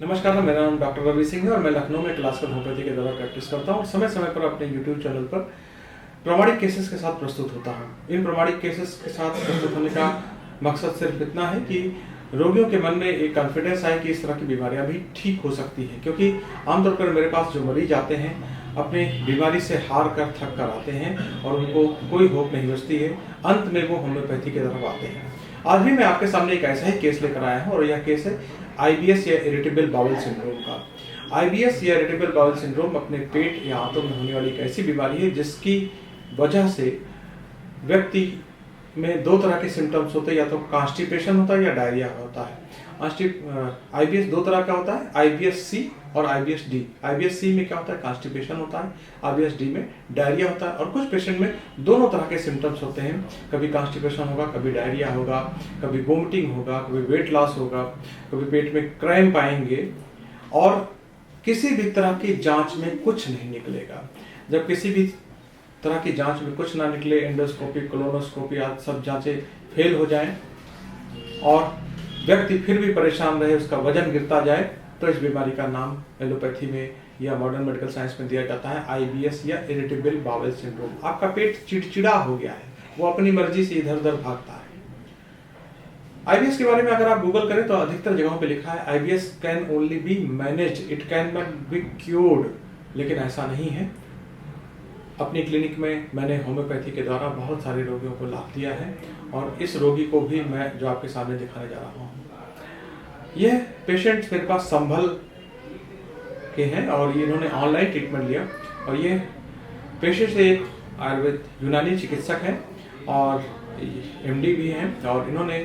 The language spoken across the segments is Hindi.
नमस्कार, मेरा नाम डॉक्टर रवि सिंह है और मैं लखनऊ में क्लासिकल होम्योपैथी के द्वारा प्रैक्टिस करता हूँ। समय समय पर अपने यूट्यूब चैनल पर प्रामाणिक केसेस के साथ प्रस्तुत होता हूँ। इन प्रामाणिक केसेस के साथ प्रस्तुत होने का मकसद सिर्फ इतना है कि रोगियों के मन में एक कॉन्फिडेंस आए कि इस तरह की बीमारियां भी ठीक हो सकती हैं, क्योंकि आमतौर पर मेरे पास जो मरीज आते हैं अपनी बीमारी से हार कर थक कर आते हैं और उनको कोई होप नहीं बचती है। अंत में वो होम्योपैथी की तरफ आते हैं। आज भी मैं आपके सामने एक ऐसा ही केस लेकर आया हूँ और यह केस है आईबीएस या इरिटेबल बाउल सिंड्रोम का। आईबीएस या इरिटेबल बाउल सिंड्रोम अपने पेट या आंतों में होने वाली एक ऐसी बीमारी है जिसकी वजह से व्यक्ति में दो तरह के सिम्टम्स होते हैं, या तो कॉन्स्टिपेशन होता है या डायरिया होता है। आईबीएस दो तरह का होता है, आईबीएस सी और आईबीएस डी। आईबीएस सी में क्या होता है, कॉन्स्टिपेशन होता है। आईबीएस डी में डायरिया होता है। और कुछ पेशेंट में दोनों तरह के सिम्टम्स होते हैं, कभी कॉन्स्टिपेशन होगा, कभी डायरिया होगा, कभी वोमिटिंग होगा, कभी वेट लॉस होगा, कभी पेट में क्रैम्प आएंगे और किसी भी तरह की जांच में कुछ नहीं निकलेगा। जब किसी भी तरह की जांच में कुछ ना निकले, एंडोस्कोपी, कोलोनोस्कोपी आदि सब जांचें फेल हो जाएं और व्यक्ति फिर भी परेशान रहे, उसका वजन गिरता जाए, तो इस बीमारी का नाम एलोपैथी में या मॉडर्न मेडिकल साइंस में दिया जाता है आईबीएस या इरिटेबल बाउल सिंड्रोम। आपका पेट चिड़चिड़ा हो गया है, वो अपनी मर्जी से इधर उधर भागता है। आईबीएस के बारे में अगर आप गूगल करें तो अधिकतर जगहों पे लिखा है IBS can only be managed, it can not be cured, लेकिन ऐसा नहीं है। अपनी क्लिनिक में मैंने होम्योपैथी के द्वारा बहुत सारे रोगियों को लाभ दिया है और इस रोगी को भी मैं जो आपके सामने दिखाने जा रहा हूँ। यह पेशेंट्स मेरे पास संभल के हैं और ये इन्होंने ऑनलाइन ट्रीटमेंट लिया और ये पेशेंट से एक आयुर्वेद यूनानी चिकित्सक हैं और एमडी भी हैं और इन्होंने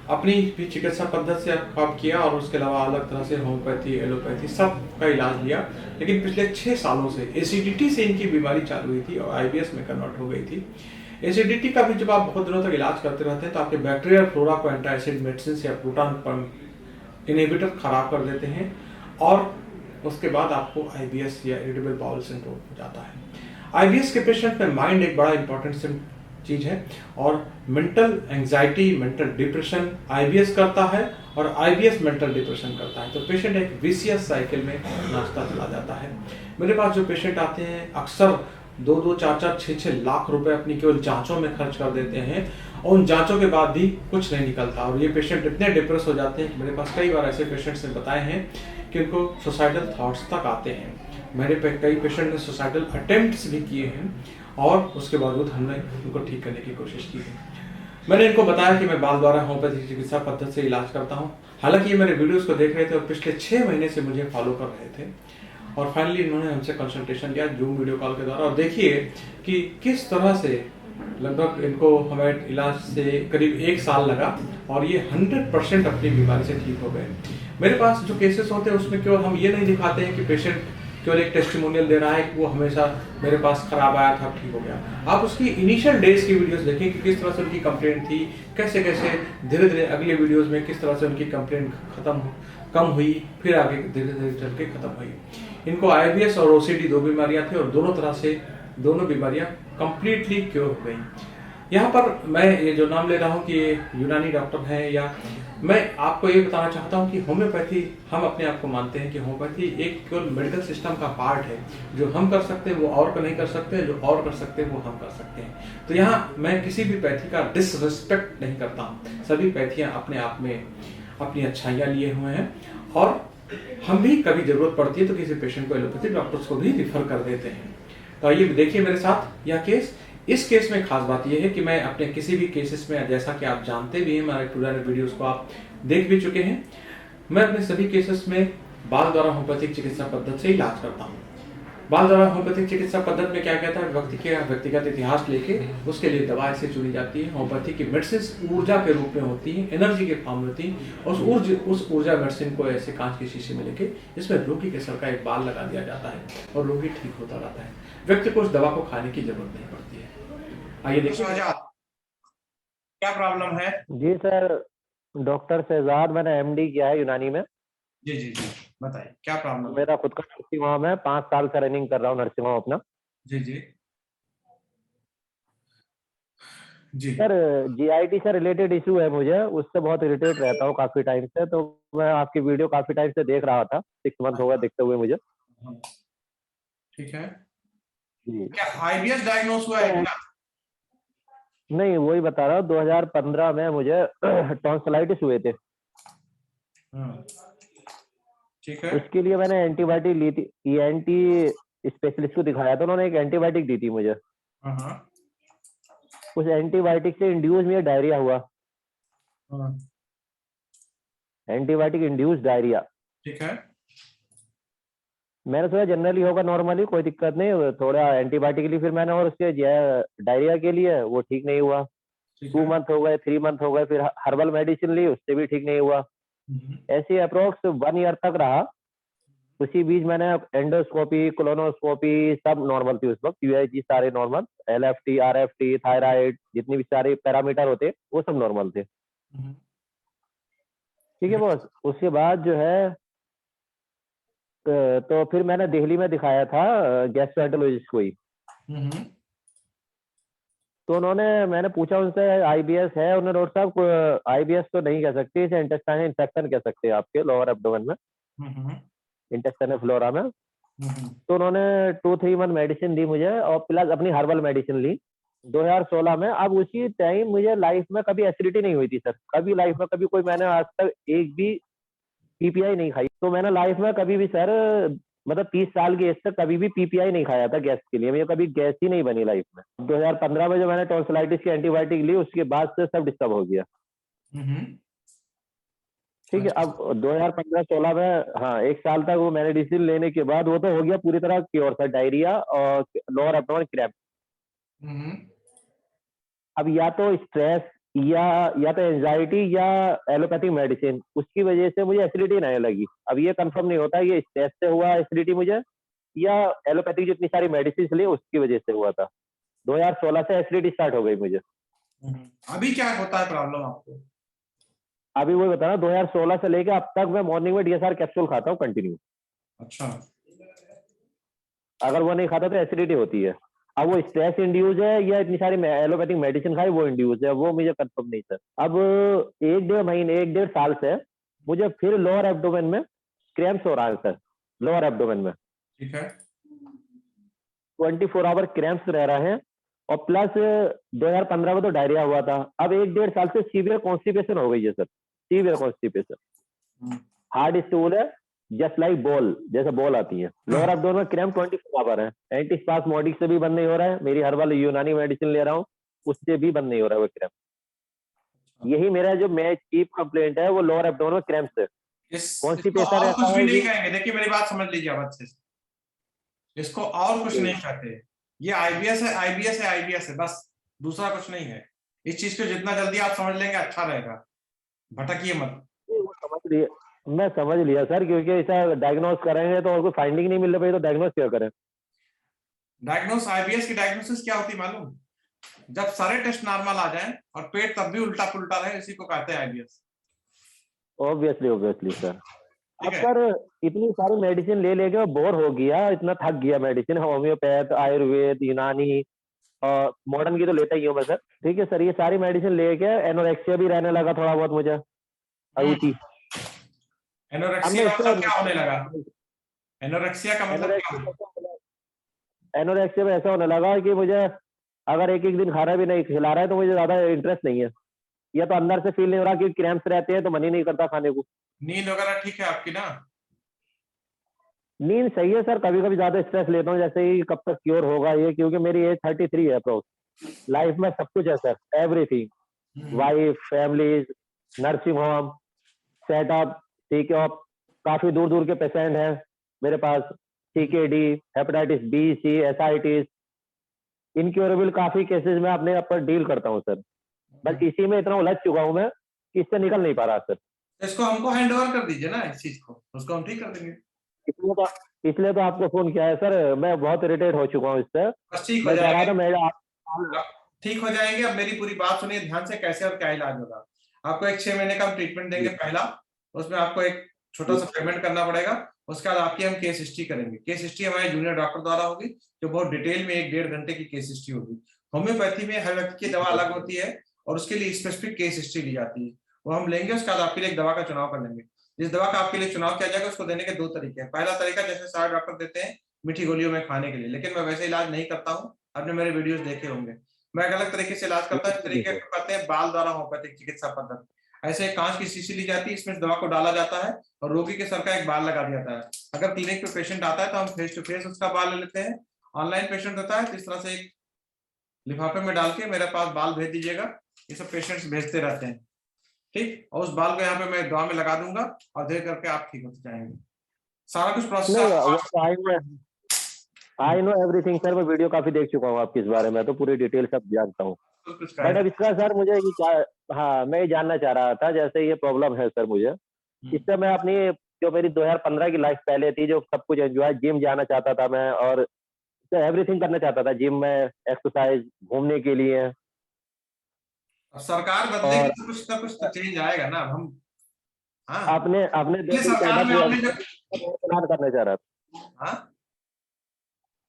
अपनी भी चिकित्सा पद्धति से काम किया और उसके अलावा अलग तरह से होम्योपैथी, एलोपैथी सब का इलाज लिया। लेकिन पिछले 6 सालों से एसिडिटी से इनकी बीमारी चालू हुई थी और आईबीएस में कन्वर्ट हो गई थी। एसिडिटी का भी जब आप बहुत दिनों तक इलाज करते रहते हैं तो आपके बैक्टीरियल फ्लोरा को एंटासिड मेडिसिन या प्रोटॉन पंप इनहिबिटर खराब कर देते हैं और उसके बाद आपको आईबीएस या इरिटेबल बाउल सिंड्रोम हो जाता है। आईबीएस के पेशेंट में माइंड एक बड़ा इंपॉर्टेंट चीज है और mental anxiety, mental depression IBS करता है और आईबीएस मेंटल डिप्रेशन करता है। तो पेशेंट एक विशियस साइकिल में नाचता चला जाता है। मेरे पास जो पेशेंट आते हैं अक्सर 2-2, 4-4, 6-6 लाख रुपए अपनी केवल जांचों में खर्च कर देते हैं और उन जांचों के बाद भी कुछ नहीं निकलता और ये पेशेंट इतने डिप्रेस हो जाते हैं कि मेरे पास कई बार ऐसे पेशेंट्स ने बताए हैं कि उनको सुसाइडल थॉट्स तक आते हैं। मेरे पे कई पेशेंट ने सुसाइडल अटेम्प्ट्स भी किए हैं और उसके बावजूद हमने उनको ठीक करने की कोशिश की है। मैंने इनको बताया कि मैं बाल द्वारा होम्योपैथी चिकित्सा पद्धति से इलाज करता हूँ। हालांकि ये मेरे वीडियोस को देख रहे थे और पिछले 6 महीने से मुझे फॉलो कर रहे थे और फाइनली इन्होंने हमसे कंसल्टेशन लिया जूम वीडियो कॉल के द्वारा और देखिए कि किस तरह से लगभग इनको हमें इलाज से करीब 1 साल लगा और ये 100% अपनी बीमारी से ठीक हो गए। मेरे पास जो केसेस होते हैं उसमें केवल हम ये नहीं दिखाते हैं कि पेशेंट केवल एक टेस्टिमोनियल दे रहा है कि वो हमेशा मेरे पास खराब आया था, ठीक हो गया। आप उसकी इनिशियल डेज की वीडियोस देखें कि किस तरह से उनकी कंप्लेंट थी, कैसे कैसे धीरे धीरे अगले वीडियोस में किस तरह से उनकी कंप्लेंट कम हुई, फिर आगे धीरे धीरे चल के खत्म हुई। इनको आईबीएस और ओसीडी 2 बीमारियां थी और दोनों तरह से दोनों बीमारियां कंप्लीटली क्योर हो गई। यहाँ पर मैं ये जो नाम ले रहा हूँ कि ये यूनानी डॉक्टर हैं, या मैं आपको ये बताना चाहता हूँ कि होम्योपैथी, हम अपने आप को मानते हैं कि होम्योपैथी एक केवल मेडिकल सिस्टम का पार्ट है। जो हम कर सकते हैं वो और को नहीं कर सकते, जो और कर सकते हैं वो हम कर सकते हैं। तो यहाँ मैं किसी भी पैथी का डिसरिस्पेक्ट नहीं करता हूँ। सभी पैथियाँ अपने आप में अपनी अच्छाइयाँ लिए हुए हैं और हम भी कभी जरूरत पड़ती है तो किसी पेशेंट को एलोपैथिक डॉक्टर्स को भी रिफर कर देते हैं। तो आइए देखिए मेरे साथ यह केस। इस केस में खास बात यह है कि मैं अपने किसी भी केसेस में, जैसा कि आप जानते भी हैं, हमारे पुराने वीडियोस को आप देख भी चुके हैं, मैं अपने सभी केसेस में बाल द्वारा होम्योपैथिक चिकित्सा पद्धति से इलाज करता हूँ। बाल द्वारा होम्योपैथिक चिकित्सा पद्धति में क्या कहता है, व्यक्तिगत इतिहास लेके उसके लिए दवा ऐसे चुनी जाती है। होम्योपैथी की मेडिसिन ऊर्जा के रूप में होती है, एनर्जी के फॉर्म में होती है। उस ऊर्जा मेडिसिन को ऐसे कांच के शीशे में लेके इसमें रोगी के सर का एक बाल लगा दिया जाता है और रोगी ठीक होता रहता है। व्यक्ति को उस दवा को खाने की जरूरत नहीं पड़ती है। आइए देखिए क्या प्रॉब्लम है। जी सर, डॉक्टर शहजाद, मैंने एमडी किया है यूनानी में। जी जी जी, बताइए क्या प्रॉब्लम है। मेरा खुद का नर्सिंग होम है, 5 साल से रनिंग कर रहा हूँ नर्सिंग होम अपना। जी जी, जी। सर जीआईटी से रिलेटेड इशू है मुझे, उससे बहुत इरिटेट रहता हूँ काफी टाइम से। तो मैं आपकी वीडियो काफी टाइम से देख रहा था, 6 मंथ हो गया देखते हुए मुझे। हाँ, ठीक है। जी। क्या आईबीएस डायग्नोस हुआ है तो क्या? नहीं, वही बता रहा हूँ, 2015 में मुझे टॉन्सिलाइटिस हुए थे। हाँ, ठीक है। उसके लिए मैंने एंटीबायोटिक ली थी, ईएनटी स्पेशलिस्ट को दिखाया था, उन्होंने एक एंटीबायोटिक दी थी मुझे। हाँ हाँ उस एंटीबायोटिक से इंड्यूस मुझे डायरिया हुआ, हाँ, एंटीबायोटिक इंड्यूस डायरिया। ठीक है। मैंने सोचा जनरली होगा, नॉर्मली कोई दिक्कत नहीं, थोड़ा एंटीबायोटिक ली फिर मैंने, और उसके डायरिया के लिए वो ठीक नहीं हुआ। ठीक टू है। मंथ हो गए, 3 मंथ हो गए, फिर हर्बल मेडिसिन ली, उससे भी ठीक नहीं हुआ। हम्म, ऐसे अप्रोक्स 1 ईयर तक रहा। उसी बीच मैंने एंडोस्कोपी, कोलोनोस्कोपी सब नॉर्मल थी उस वक्त, यूएसजी सारे नॉर्मल, एलएफटी, आरएफटी, थायराइड, जितनी भी सारे पैरामीटर होते वो सब नॉर्मल थे। हम्म, ठीक है बॉस। उसके बाद जो है तो फिर मैंने दिल्ली में दिखाया था गैस्ट्रोएंटरोलॉजिस्ट को ही। हम्म, तो उन्होंने, मैंने पूछा उनसे आईबीएस है, उन्होंने डॉक्टर साहब आईबीएस तो नहीं कह सकते, इसे इंटेस्टाइनल इन्फेक्शन कह सकते हैं आपके लोअर एब्डोमेन में, हम्म, इंटेस्टाइनल फ्लोरा में। हम्म, तो उन्होंने 2-3 मंथ मेडिसिन दी मुझे, और प्लस अपनी हर्बल मेडिसिन ली 2016 में। अब उसी टाइम मुझे लाइफ में कभी एसिडिटी नहीं हुई थी सर, कभी लाइफ में, कभी कोई, मैंने आज तक एक भी पीपीआई नहीं खाई। तो मैंने लाइफ में कभी भी सर, मतलब 30 साल की एज तक कभी भी पीपीआई नहीं खाया था गैस के लिए, मुझे कभी गैस ही नहीं बनी लाइफ में। 2015 में जो मैंने टॉन्सिलाइटिस की एंटीबायोटिक ली, उसके बाद से सब डिस्टर्ब हो गया। हम्म, ठीक है। अच्छा। अब 2015-16 में, हाँ, 1 साल तक वो मेडिसिन लेने के बाद वो तो हो गया पूरी तरह क्योर सर, डायरिया और लोअर एब्डोमेन क्रैम्प। हम्म, अब या तो स्ट्रेस, या तो एंजाइटी, या एलोपैथिक मेडिसिन, उसकी वजह से मुझे एसिडिटी नहीं लगी। अब ये कंफर्म नहीं होता ये स्ट्रेस से हुआ एसिडिटी मुझे, या एलोपैथिक जितनी सारी मेडिसिन ली उसकी वजह से हुआ था। 2016 से एसिडिटी स्टार्ट हो गई मुझे। अभी क्या होता है प्रॉब्लम आपको? अभी वो बता रहा हूँ, 2016 से लेके अब तक मैं मॉर्निंग में डीएसआर कैप्सूल खाता हूँ कंटिन्यू। अच्छा। अगर वो नहीं खाता तो एसिडिटी होती है। अब वो स्ट्रेस इंड्यूस है या इतनी सारी एलोपैथिक मेडिसिन खाई वो इंड्यूस है, वो मुझे कंफर्म नहीं सर। अब 1-1.5 महीने, 1-1.5 साल से मुझे फिर लोअर एब्डोमेन में क्रैम्प्स हो रहा है सर, लोअर एब्डोमेन में ठीक है। 24 आवर क्रैम्प्स रह रहे हैं। और प्लस 2015 में तो डायरिया हुआ था। अब 1-1.5 साल से सीवियर कॉन्स्टिपेशन हो गई है सर, सीवियर कॉन्स्टिपेशन। हम्म, हार्ड स्टूल है, जस्ट लाइक बॉल, जैसे बॉल आती है। लोअर हाँ, एब्डोमेन में क्रैम्प 24 आवर है। एंटीस्पास्मोडिक से भी बंद नहीं हो रहा है, मेरी हर्बल यूनानी मेडिसिन ले रहा हूँ, उससे भी बंद नहीं हो रहा है वो क्रैम्प। यही मेरा जो मैं चीफ कंप्लेंट है, वो लोअर एब्डोमेन में क्रैम्प से। इसको कॉन्स्टिपेशन और कुछ ऐसा भी है नहीं कि, कहेंगे, देखिए मेरी बात समझ लीजिए अब अच्छे से। इसको और कुछ नहीं कहते। ये आईबीएस है, आईबीएस है, आईबीएस है, बस। दूसरा कुछ नहीं है। इस चीज को जितना जल्दी आप समझ लेंगे अच्छा रहेगा। भटकिए मत। वो समझ लिया, मैं समझ लिया सर, क्योंकि ऐसा डायग्नोस करेंगे तो और कोई फाइंडिंग नहीं मिल रही तो डायग्नोस क्या करें। डायग्नोस आईबीएस की डायग्नोसिस क्या होती है मालूम? जब सारे टेस्ट नॉर्मल आ जाएं और पेट तब भी उल्टा पुल्टा रहे, इसी को कहते हैं आईबीएस। Obviously obviously sir. ठीक अब है। सर इतनी सारी मेडिसिन ले लेके बोर हो गया, इतना थक गया मेडिसिन, होम्योपैथ, आयुर्वेद, यूनानी, और मॉडर्न की तो लेता ही हूँ मैं सर। ठीक है सर, ये सारी मेडिसिन लेके एनोरेक्सिया भी रहने लगा थोड़ा बहुत मुझे, रुचि। अब मैं एनोरेक्सिया इससे मतलब क्या होने लगा? एनोरेक्सिया का मतलब क्या होगा? एनोरेक्सिया में ऐसा होने लगा कि मुझे अगर एक एक दिन खाना भी नहीं खिला रहा है तो मुझे ज्यादा इंटरेस्ट नहीं है, या तो अंदर से फील नहीं हो रहा कि क्रैम्प्स रहते हैं तो मन ही नहीं करता खाने को। नींद वगैरह ठीक है आपकी ना? नींद सही है सर, कभी कभी ज्यादा स्ट्रेस लेता हूँ, जैसे ही कब तक क्योर होगा ये, क्योंकि मेरी एज 33 है अप्रोक्स। लाइफ में सब कुछ है sir, everything, hmm, wife, family, nursing home, setup. ठीक है, और काफी दूर दूर के पेशेंट हैं मेरे पास, सीकेडी, हेपेटाइटिस बी, सी, एसआईटिस, इनक्योरेबल काफी केसेस में अपने आप पर डील करता हूँ सर। बस इसी में इतना उलझ चुका हूँ मैं कि इससे निकल नहीं पा रहा सर। तो इसको हमको हैंड ओवर कर दीजिए ना, इस चीज को, उसको हम ठीक कर देंगे। इसलिए तो इसलिए तो आपको फोन किया है सर, मैं बहुत इरिटेट हो चुका हूँ इससे। बस ठीक हो मैं कह रहा जाएंगे। था मैं अब ठीक हो जाएंगे। अब मेरी पूरी बात सुनिए ध्यान से, कैसे और क्या इलाज होगा। आपको एक 6 महीने का ट्रीटमेंट देंगे पहला। उसमें आपको एक छोटा सा पेमेंट करना पड़ेगा। उसके बाद आपकी हम केस हिस्ट्री करेंगे। केस हिस्ट्री हमारे जूनियर डॉक्टर द्वारा होगी, जो बहुत डिटेल में 1-1.5 घंटे की केस हिस्ट्री होगी। होम्योपैथी में हर व्यक्ति की दवा अलग होती है और उसके लिए स्पेसिफिक केस हिस्ट्री ली जाती है, वो हम लेंगे। उसके बाद आपके लिए एक दवा का चुनाव कर लेंगे। जिस दवा का आपके लिए चुनाव किया जाएगा उसको देने के 2 तरीके हैं। पहला तरीका जैसे सारे डॉक्टर देते हैं मीठी गोलियों में खाने के लिए, लेकिन मैं वैसे इलाज नहीं करता हूँ, आपने मेरे वीडियोस देखे होंगे। मैं एक अलग तरीके से इलाज करता हूँ। इस तरीके को कहते हैं बाल द्वारा होम्योपैथिक चिकित्सा पद्धति। ऐसे एक कांच की शीशी ली जाती है, इसमें दवा को डाला जाता है और रोगी के सर का एक बाल लगा दिया जाता है। अगर क्लिनिक पे पेशेंट आता है तो हम फेस टू फेस उसका बाल ले लेते हैं। ऑनलाइन पेशेंट होता है तो इस तरह से एक लिफाफे में डाल के मेरे पास बाल भेज दीजिएगा। ये सब पेशेंट्स भेजते रहते हैं, ठीक। और उस बाल को यहाँ पे मैं दवा में लगा दूंगा और धीरे करके आप ठीक होते जाएंगे। सारा कुछ प्रोसेस नहीं, वो आई नो एवरीथिंग सर, मैं वीडियो काफी देख चुका हूँ आपकी इस बारे में, तो पूरी डिटेल सब जानता हूँ। कुछ बट अब इसका सर मुझे ये क्या, हाँ मैं ये जानना चाह रहा था, जैसे ये प्रॉब्लम है सर मुझे, इससे मैं अपनी जो मेरी 2015 की लाइफ पहले थी, जो सब कुछ एंजॉय, जिम जाना चाहता था मैं और एवरीथिंग करना चाहता था, जिम में एक्सरसाइज, घूमने के लिए। सरकार बदलेगी और तो कुछ ना कुछ तो चेंज आएगा ना। हम हाँ आपने आपने दो तीन सरकार में आपने जो सेटअप करना चाह रहा था, हाँ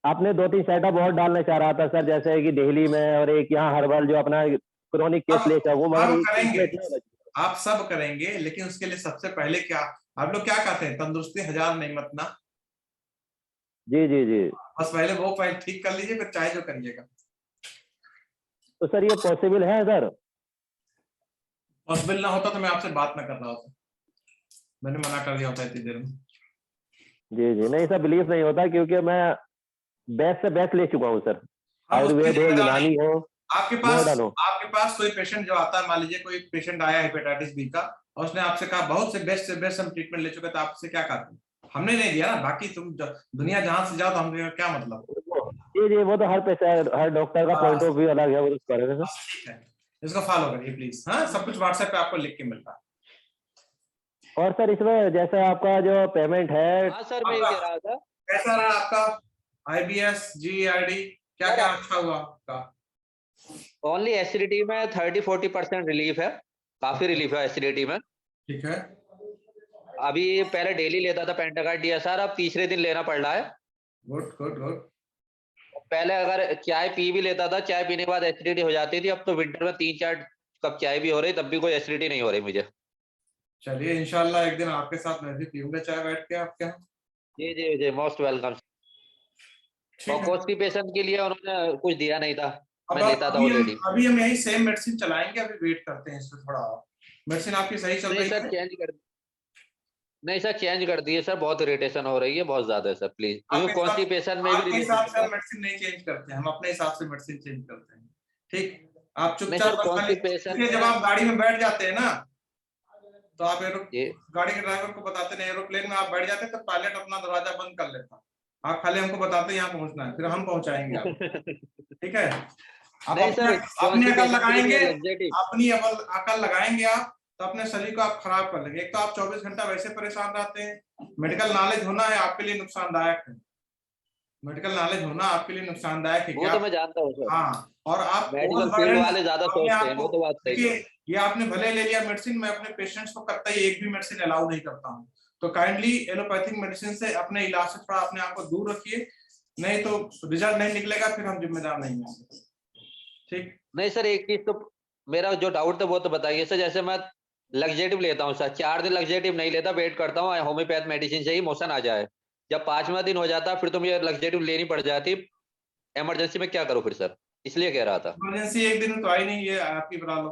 आपने 2-3 सेटअप और डालना चाह रहा था सर, जैसे कि दिल्ली में और एक यहाँ हर्बल जो अपना क्रोनिक केस ले वो, मगर हम एक करेंगे, इसमें आप सब करेंगे, लेकिन उसके लिए सबसे पहले क्या, आप लोग क्या कहते हैं, तंदुरुस्ती हजार नियमत ना। जी जी जी। बस पहले वो फाइल ठीक कर लीजिए, फिर चाहे जो करिएगा। तो सर ये पॉसिबल है सर? पॉसिबल ना होता तो मैं आपसे बात ना कर रहा होता, मैंने मना कर दिया होता इतनी देर में। जी जी, नहीं सर बिलीव नहीं होता, क्योंकि मैं बेस्ट से बेस्ट ले चुका हूँ सर, हम उसके आयुर्वेद हो, लिए यूनानी हो, आपके मॉडर्न हो। पास कोई पेशेंट जो आता है, मान लीजिए कोई पेशेंट आया हेपेटाइटिस बी का और उसने आपसे कहा बहुत से बेस्ट हम ट्रीटमेंट ले चुके, तो आपसे क्या कहते हैं, हमने नहीं दिया ना, बाकी तुम दुनिया जहां से जाओ तो हम क्या मतलब। जी जी, वो तो हर पेशेंट, हर डॉक्टर का पॉइंट ऑफ व्यू अलग है, वो तो कह रहे हैं सर। ठीक है, इसको फॉलो करिए प्लीज। हाँ, सब कुछ व्हाट्सएप पे आपको लिख के मिलता है। और सर इसमें जैसे आपका जो पेमेंट है, हाँ सर, मैं ये कह रहा था, कैसा रहा आपका IBS GERD, क्या क्या अच्छा हुआ आपका? ओनली एसिडिटी में 30-40% रिलीफ है, काफी रिलीफ है एसिडिटी में। ठीक है, अभी पहले डेली लेता था पेंटागार्ड DSR, अब तीसरे दिन लेना पड़ रहा है। Good good good. पहले अगर चाय पी भी लेता था, चाय पीने के बाद एसिडिटी हो जाती थी, अब तो विंटर में 3-4 कप चाय भी हो रही, तब भी कोई एसिडिटी नहीं हो रही मुझे। चलिए इंशाल्लाह एक दिन आपके साथ मैं भी पीऊंगा चाय बैठ के आपके यहाँ। जी जी जी, मोस्ट वेलकम। ठीक और है, कॉन्स्टिपेशन के लिए उन्होंने कुछ दिया नहीं था, अब मैं लेता था अभी ऑलरेडी। अभी हम यही सेम मेडिसिन चलाएंगे, अभी वेट करते हैं इसमें थोड़ा। मेडिसिन आपकी सही चल नहीं रही सर है? चेंज कर नहीं सर, चेंज कर दिए सर, बहुत इरिटेशन हो रही है, बहुत ज्यादा है सर, प्लीज, क्योंकि कॉन्स्टिपेशन में भी आपके रिलीफ हिसाब से मिलता हम है। मेडिसिन नहीं चेंज करते हैं, हम अपने हिसाब से मेडिसिन चेंज करते हैं। ठीक, आप नहीं चुपचाप सर, बस खाली कॉन्स्टिपेशन देखिए, जब में आप गाड़ी में बैठ जाते हैं ना, तो आप ये गाड़ी के ड्राइवर को बताते नहीं, एरोप्लेन में आप बैठ जाते तो पायलट अपना दरवाजा बंद कर लेता, आप खाली हमको बताते यहाँ पहुंचना है, फिर हम पहुंचाएंगे आपको। ठीक है, आप नहीं अपने सर, अपनी अकल कॉन्स्टिपेशन के लिए लगाएंगे, मुझे लग्जेटिव। अपनी अकल लगाएंगे आप, तो अपने शरीर को आप खराब कर लेंगे। एक तो आप 24 घंटा वैसे परेशान रहते हैं, मेडिकल नॉलेज होना है आपके लिए नुकसानदायक है, मेडिकल नॉलेज होना आपके लिए नुकसानदायक है कि वो तो आप, मैं जानता हूँ सर, हाँ, और आप मेडिकल फील्ड ओवरबर्डन वाले ज्यादा अपने सोचते आप हैं, को वो तो बात सही है। देखिए। ये आपने भले ले लिया मेडिसिन, मैं अपने पेशेंट्स को कतई एक भी मेडिसिन अलाउ नहीं करता हूँ, तो काइंडली एलोपैथिक मेडिसिन से अपने इलाज से थोड़ा अपने आप को दूर रखिए, नहीं तो रिजल्ट नहीं निकलेगा, फिर हम जिम्मेदार नहीं होंगे। ठीक, नहीं सर, एक चीज तो मेरा जो डाउट था वो तो बताइए सर, जैसे मैं लग्जेटिव लेता हूँ सर, 4 दिन लग्जेटिव नहीं लेता, वेट करता हूँ होम्योपैथ मेडिसिन से ही मोशन आ जाए, जब 5वां दिन हो जाता फिर तो मुझे लग्जेटिव लेनी पड़ जाती, इमरजेंसी में क्या करूँ फिर सर, इसलिए कह रहा था। इमरजेंसी एक दिन में तो आई नहीं, ये आपकी प्रॉब्लम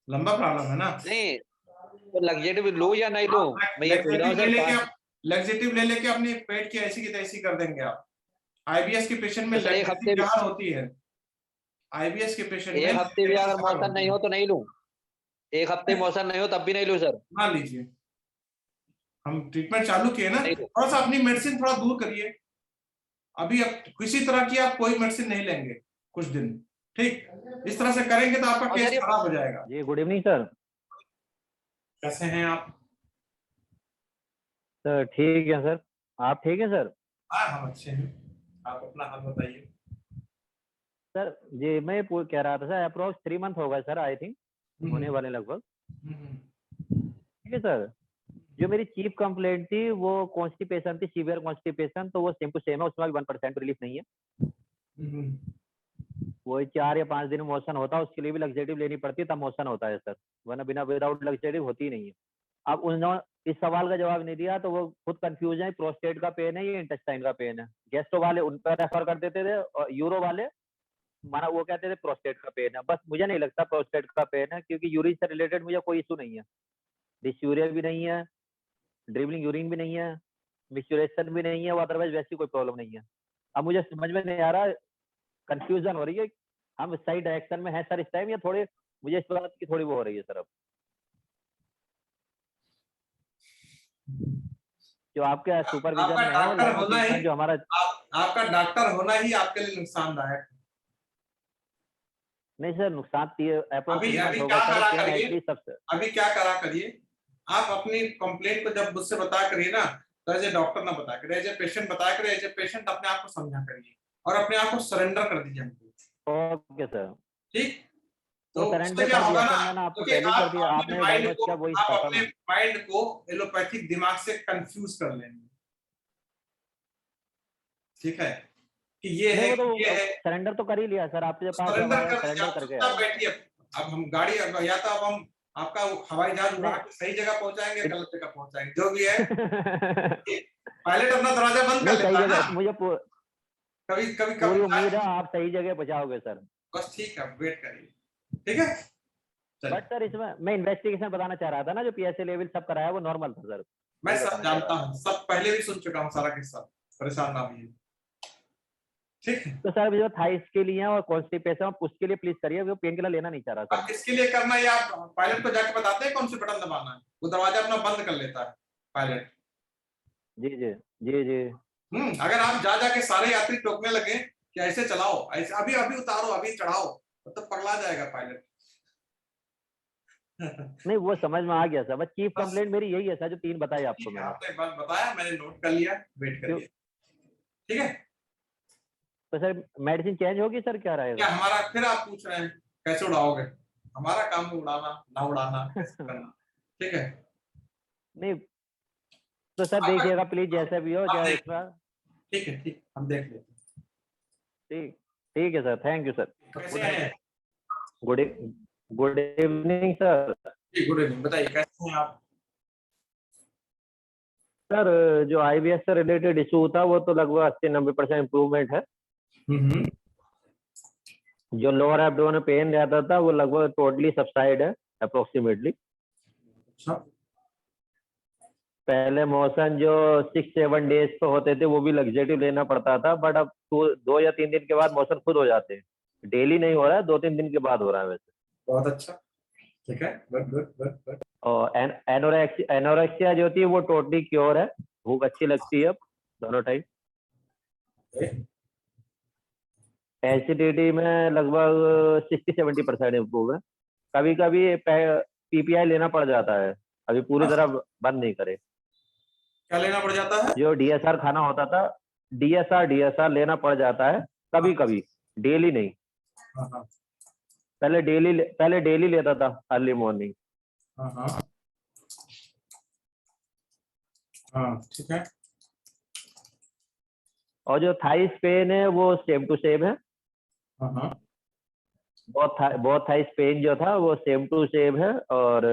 लंबा प्रॉब्लम है ना। नहीं तो लग्जेटिव लूँ या नहीं लूँ, आप मैं ये पूछ रहा हूँ सर। लैक्सेटिव ले लेके अपने पेट की ऐसी की तैसी कर देंगे आप। IBS के पेशेंट में तो सर एक लैक्टेटिव हफ्ते भी जहर होती है, IBS के पेशेंट में एक हफ्ते भी लैक्टेटिव अगर जहर मोशन होती नहीं है। हो तो नहीं लूँ, एक हफ्ते मोशन नहीं हो तब भी नहीं लूँ सर? ना लीजिए, हम ट्रीटमेंट चालू किए ना, नहीं लूँ। थोड़ा सा अपनी मेडिसिन थोड़ा दूर करिए, अभी अब किसी तरह की आप कोई मेडिसिन नहीं लेंगे कुछ दिन। ठीक, इस तरह से करेंगे तो आपका और केस सर ये खराब हो जाएगा। जी गुड इवनिंग सर। कैसे हैं आप? सर ठीक है सर, आप ठीक है सर? हाँ, हम अच्छे हैं, आप अपना हाल बताइए। सर जी मैं कह रहा था सर, अप्रोक्स 3 मंथ होगा सर, आई थिंक होने वाले लगभग। ठीक है सर, जो मेरी चीफ कंप्लेंट थी वो कॉन्स्टिपेशन थी, सीवियर कॉन्स्टिपेशन, तो वो सेम टू सेम है, उसमें भी 1% रिलीफ नहीं है। वही 4 या 5 दिन में मोशन होता है, उसके लिए भी लग्जेटिव लेनी पड़ती है, तब मोशन होता है सर, वरना बिना विदाउट लग्जेटिव होती ही नहीं है। अब उन्होंने इस सवाल का जवाब नहीं दिया, तो वो खुद कंफ्यूज है, प्रोस्टेट का पेन है या इंटेस्टाइन का पेन है। गैस्ट्रो वाले उन पर रेफर कर देते थे, और यूरो वाले माना वो कहते थे प्रोस्टेट का पेन है। बस मुझे नहीं लगता प्रोस्टेट का पेन है, क्योंकि यूरिन से रिलेटेड मुझे कोई इशू नहीं है, डिस्यूरिया भी नहीं है, ड्रिबलिंग यूरिन भी नहीं है, मिक्सचुरेशन भी नहीं है, वो अदरवाइज वैसी कोई प्रॉब्लम नहीं है। अब मुझे समझ में नहीं आ रहा, कंफ्यूजन हो रही है, हम सही डायरेक्शन में है सर इस टाइम, या थोड़े मुझे इस बात की थोड़ी वो हो रही है सर। अब जो आपके सुपरविजन आपका में है, वो डॉक्टर लगभग होना ही ट्रीटमेंट जो हमारा, आपका डॉक्टर होना ही आपके लिए नुकसानदायक है। नहीं सर नुकसान अभी अप्रोक्सीमेट अभी होगा क्या सर, करा पेन करिए, एटलीस्ट सबसे। अभी क्या करा करिए, आप अपनी कंप्लेंट को जब मुझसे बताया करिए ना, तो एज ए डॉक्टर ना बताया करिए, एज ए पेशेंट बताया करिए, एज ए पेशेंट अपने आप को समझा करिए और अपने आप को सरेंडर कर दीजिए हमको। ओके सर, ठीक, वो तो उससे सरेंडर क्या कर होगा दिया ना, सर मैंने आपको क्योंकि पहले ही कर आप दिया, अपने आपने माइंड डायग्नोज को किया, वही आप था अपने मैं। माइंड को एलोपैथिक दिमाग से कंफ्यूज कर लेंगे। ठीक है, कि ये नहीं है वो कि ये तो है, सरेंडर तो कर ही लिया सर, आपके पास जब सरेंडर आया कर दीजिए, सरेंडर आप करके चुपचाप आया। बैठिए। अब हम गाड़ी, या तो अब हम आपका हवाई जहाज उड़ा नहीं के सही जगह पहुंचाएंगे, गलत जगह पहुंचाएंगे, जो भी है। पायलट अपना दरवाजा बंद कर नहीं सही लेता है ना, जगह, मुझे कभी कभी पूरी कभी। उम्मीद है आप सही जगह पहुंचाओगे सर। बस ठीक है, वेट करिए। ठीक है, बट चलिए। सर इसमें मैं इन्वेस्टिगेशन बताना चाह रहा था ना, जो पीएसए लेवल सब कराया वो नॉर्मल था सर, मैं वही सब बताना चाह रहा जानता था। हूँ, सब पहले भी सुन चुका हूँ सारा किस्सा, परेशान ना होइए। ठीक है, तो सर जो थाइस के लिए और कॉन्स्टिपेशन, उसके लिए प्लीज करिए, वो पेन किलर लेना नहीं चाह रहा सर। अब किसके लिए करना है, ये आप पायलट को जाके बताते हैं कौन से बटन दबाना है, वो दरवाजा अपना बंद कर लेता है पायलट। जी जी जी जी। अगर आप जा जाके सारे यात्री टोकने लगे कि ऐसे चलाओ, ऐसे अभी अभी उतारो, अभी चढ़ाओ, तो पगला जाएगा पायलट। नहीं वो समझ में आ गया सर, बस चीफ बस कंप्लेंट मेरी यही है सर, जो 3 बताई आपको ठीक है, मैंने। आपने एक बात बताया, मैंने नोट कर लिया, वेट क्यों? करिए। ठीक है, तो सर मेडिसिन चेंज होगी सर, क्या क्या रहेगा? हमारा, फिर आप पूछ रहे हैं कैसे उड़ाओगे, हमारा काम है उड़ाना ना उड़ाना कैसे करना। ठीक है, नहीं तो सर आपका देखिएगा प्लीज, जैसे भी हो आप चाहे देख, एक्स्ट्रा। ठीक है, ठीक, हम देख लेते हैं। ठीक, ठीक है सर, थैंक यू सर। कैसे हैं? Good good evening sir. जी, गुड इवनिंग, बताइए कैसे हैं आप? सर जो आईबीएस से रिलेटेड इशू था, वो तो लगभग 80-90% इम्प्रूवमेंट है। जो लोअर एब्डोमेन पेन रहता था, वो लगभग टोटली सबसाइड है अप्रोक्सीमेटली। अच्छा, पहले मोशन जो 6-7 डेज पे होते थे, वो भी लग्जेटिव लेना पड़ता था, बट अब 2 या 3 दिन के बाद मोशन खुद हो जाते हैं। डेली नहीं हो रहा है, 2-3 दिन के बाद हो रहा है वैसे। बहुत अच्छा, ठीक है, गुड गुड गुड गुड। और एनोरेक्सिया जो थी वो टोटली क्योर है, भूख अच्छी लगती है अब दोनों टाइम। एसिडिटी में लगभग 60-70% इम्प्रूव है। कभी कभी पीपीआई लेना पड़ जाता है, अभी पूरी तरह बंद नहीं करे। क्या लेना पड़ जाता है? जो डीएसआर खाना होता था, डीएसआर लेना पड़ जाता है कभी कभी, डेली नहीं। हाँ हाँ पहले डेली लेता था अर्ली मॉर्निंग। हाँ हाँ हाँ, ठीक है। और जो थाइस पेन है वो सेम टू सेम है। हाँ हाँ, बहुत थाइस पेन जो था वो सेम टू सेम है, और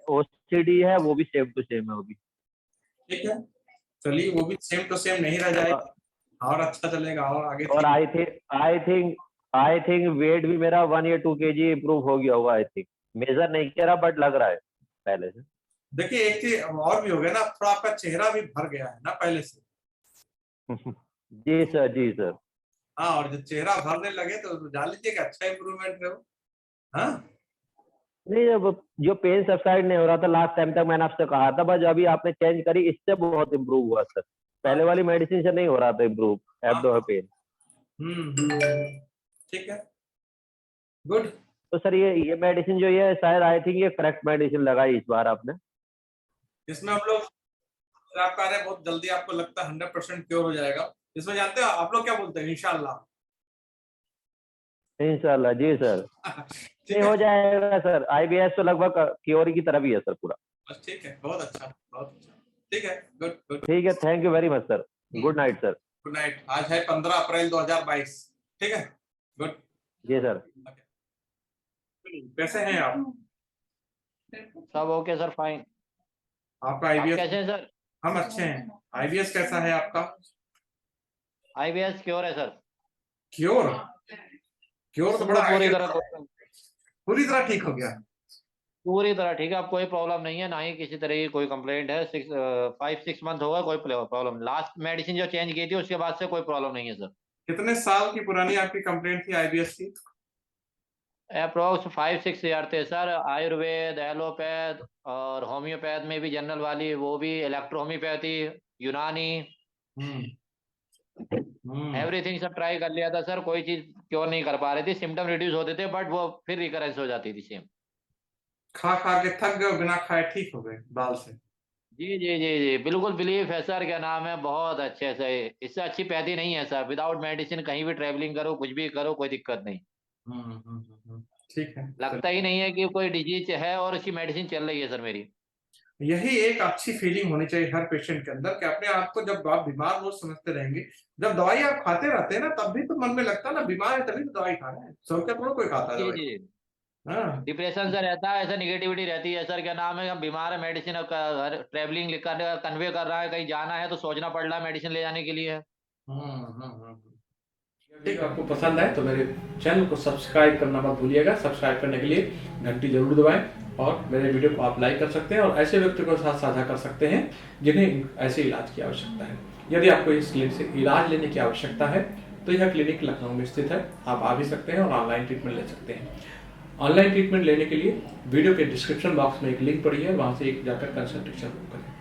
ओसीडी है वो भी सेम टू सेम है वो भी। ठीक है, चलिए, वो भी सेम टू सेम नहीं रह जाएगा, और अच्छा चलेगा, और आगे और ठीक। आई थिंक वेट भी मेरा 1 या 2 kg इम्प्रूव हो गया होगा। आई थिंक मेजर नहीं किया बट लग रहा है पहले से। देखिए, एक चीज और भी हो गया ना, थोड़ा आपका चेहरा भी भर गया है ना पहले से। जी सर, जी सर। हाँ, और जब चेहरा भरने लगे तो जान लीजिए कि अच्छा इंप्रूवमेंट है वो। हाँ, नहीं जब जो पेन सबसाइड नहीं हो रहा था लास्ट टाइम तक, मैंने आपसे कहा था, बस अभी आपने चेंज करी, इससे बहुत इम्प्रूव हुआ सर। पहले वाली मेडिसिन से नहीं हो रहा था इम्प्रूव एब्डोमेन पेन। ठीक है, गुड। तो सर ये मेडिसिन जो ये शायद आई थिंक ये करेक्ट मेडिसिन लगाई इस बार आपने। इसमें हम लोग, आप कह रहे हैं बहुत जल्दी आपको लगता है 100% क्योर हो जाएगा, इसमें जानते हो आप लोग क्या बोलते हैं? इंशाल्लाह। इंशाल्लाह, जी सर। ठीक नहीं है, हो जाएगा सर, आईबीएस तो लगभग क्योर की तरफ ही है सर पूरा। बस ठीक है, बहुत अच्छा, बहुत अच्छा। ठीक है, गुड गुड। ठीक है, thank you very much sir. Good night sir. Good night. आज है 15 अप्रैल 2022। ठीक है। गुड। जी सर। कैसे हैं आप? सब ओके सर, फाइन। आपका आप आईबीएस? कैसे हैं सर? हम अच्छे हैं। आईबीएस कैसा है आपका? आईबीएस क्योर है सर। क्योर? क्योर तो बड़ा पूरी IBS तरह पूरी तरह ठीक हो गया। पूरी तरह ठीक है। अब कोई प्रॉब्लम नहीं है, ना ही किसी तरह की कोई कंप्लेंट है। 5-6 मंथ होगा, कोई प्रॉब्लम। लास्ट मेडिसिन जो चेंज की थी उसके बाद से कोई प्रॉब्लम नहीं है सर। कितने साल की पुरानी आपकी कंप्लेंट थी आईबीएस की? अप्रोक्स 5-6 ईयर थे सर। आयुर्वेद, एलोपैथ और होम्योपैथ में भी जनरल वाली, वो भी इलेक्ट्रो होम्योपैथी, यूनानी, एवरीथिंग सब ट्राई कर लिया था सर। कोई चीज क्योर नहीं कर पा रही थी। सिम्टम रिड्यूस होते थे बट वो फिर रिकरेंस हो जाती थी सेम। खा खा के थक गए, बिना खाए ठीक हो गए दाल से? जी जी जी जी, बिल्कुल बिलीव है सर। क्या नाम है, बहुत अच्छे से। इससे अच्छी पैदी नहीं है सर। विदाउट मेडिसिन कहीं भी ट्रेवलिंग करो, कुछ भी करो, कोई दिक्कत नहीं। ठीक है। लगता ही नहीं है कि कोई डिजीज है और उसकी मेडिसिन चल रही है सर मेरी। यही एक अच्छी फीलिंग होनी चाहिए हर पेशेंट के अंदर कि अपने आप को जब आप बीमार हो समझते रहेंगे। जब दवाई आप खाते रहते हैं ना, तब भी तो मन में लगता है ना बीमार है तभी तो दवाई खा रहे हैं। सौ क्या थोड़ा कोई खाता है जी दवाई। जी। हाँ। डिप्रेशन से रहता है, ऐसा निगेटिविटी रहती है सर। क्या नाम है, हम बीमार है, मेडिसिन ट्रेवलिंग कन्वे कर रहा है, कहीं जाना है तो सोचना पड़ रहा है मेडिसिन ले जाने के लिए। ठीक, आपको पसंद आए तो मेरे चैनल को सब्सक्राइब करना मत भूलिएगा। सब्सक्राइब करने के लिए घंटी जरूर दबाएं और मेरे वीडियो को आप लाइक कर सकते हैं और ऐसे व्यक्तियों के साथ साझा कर सकते हैं जिन्हें ऐसे इलाज की आवश्यकता है। यदि आपको इस क्लिनिक से इलाज लेने की आवश्यकता है तो यह क्लिनिक लखनऊ में स्थित है। आप आ भी सकते हैं और ऑनलाइन ट्रीटमेंट ले सकते हैं। ऑनलाइन ट्रीटमेंट लेने के लिए वीडियो के डिस्क्रिप्शन बॉक्स में एक लिंक पड़ी है, वहां से एक जाकर कंसल्टेशन बुक करें।